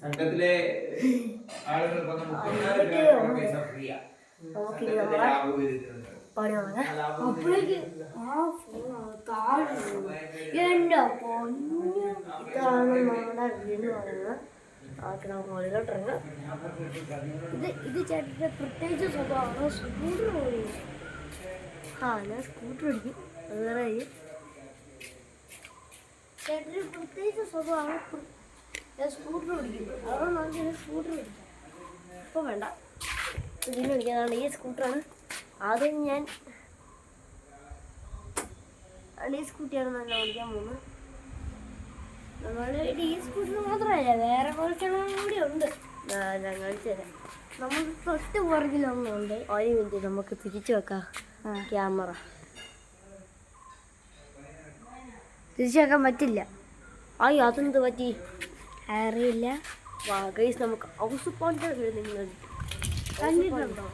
സംഘത്തിലെ ആളുകൾ അപ്പോഴേക്ക് എന്റെ പൊന്നു ഇതാണ് നമ്മുടെ വീട് പറയുന്നത്. ഇത് ചേട്ടൻ്റെ പ്രത്യേകിച്ച് സ്വഭാവമാണ്. സ്കൂട്ടർ പോയി ഞാൻ സ്കൂട്ടർ ഓടിക്കും. അത് വേറെ ചേട്ടൻ്റെ പ്രത്യേകിച്ച് സ്വഭാവമാണ്. ഞാൻ സ്കൂട്ടർ ഓടിക്കുന്നു. അതുകൊണ്ട് നമുക്ക് സ്കൂട്ടർ ഓടിക്കാം. ഇപ്പോൾ വേണ്ട, ഇതിന് ഓടിക്കാനാണ്. ഈ സ്കൂട്ടറാണ് ആദ്യം ഞാൻ ഈ സ്കൂട്ടിയാണ് നല്ല ഓടിക്കാൻ പോകുന്നത്. ഈ സ്കൂട്ടർ മാത്രമല്ല, വേറെ കുറച്ചെണ്ണം കൂടി ഉണ്ട്. ഞാൻ കാണിച്ചു തരാം. നമുക്ക് തൊട്ട് പുറകിലൊന്നുണ്ട്. ഒരു മിനിറ്റ്, നമുക്ക് തിരിച്ചു വെക്കാം ക്യാമറ. തിരിച്ചു വെക്കാൻ പറ്റില്ല. അതെന്ത് പറ്റി അറിയില്ല. ഗൈസ്, നമുക്ക് ഹൗസ് പോയിന്റ് നിങ്ങൾ കണ്ടിട്ടുണ്ടോ?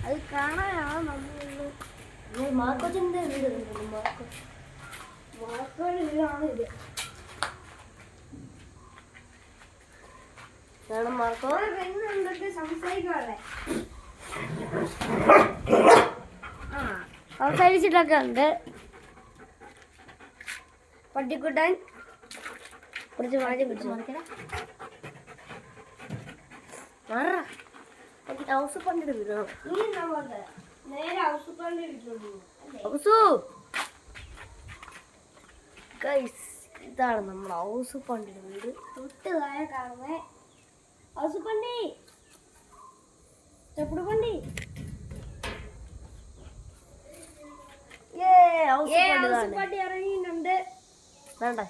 അത് കാണാനാണ് നമ്മൾ മാർക്കോച്ചൻ്റെ വീട് കണ്ടത്. മാർക്കോയുടെ വീടാണ് ഇത്. മാർക്കോ സംസാരിക്കാല്ലേ? സംസാരിച്ചിട്ടൊക്കെ ഉണ്ട്. പട്ടിക്കുട്ടാൻ കുറച്ച് വാഴ പിടിച്ചു ഹൗസ് പണ്ടിട്ട് വീടാണ്. ഇതാണ് നമ്മുടെ ഹൗസ് പണ്ടിട്ട് വീട്. തൊട്ട് താഴെ കാണുന്നേ ഹൗസ് പണ്ടി, ചെപ്പുട് പണ്ടി. ഇറങ്ങിയിട്ടുണ്ട്. വേണ്ട,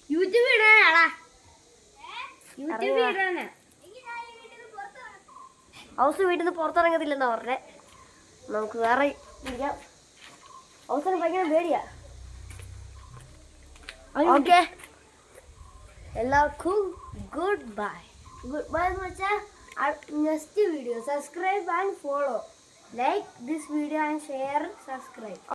യൂട്യൂബ് ഇടാനാടാ. യൂട്യൂബ് ഇടാനാ. ഹൗസ് വീട്ടിൽ നിന്ന് പുറത്തിറങ്ങത്തില്ലെന്നാ പറഞ്ഞേ. നമുക്ക് വേറെ ഇരിക്കാം. ഹൗസിന് ഭയങ്കര പേടിയാ. ഓക്കെ, എല്ലാവർക്കും ഗുഡ് ബൈ. ഗുഡ് ബൈ എന്ന് വെച്ചാൽ next video. Subscribe and follow. Like this video and share. Subscribe.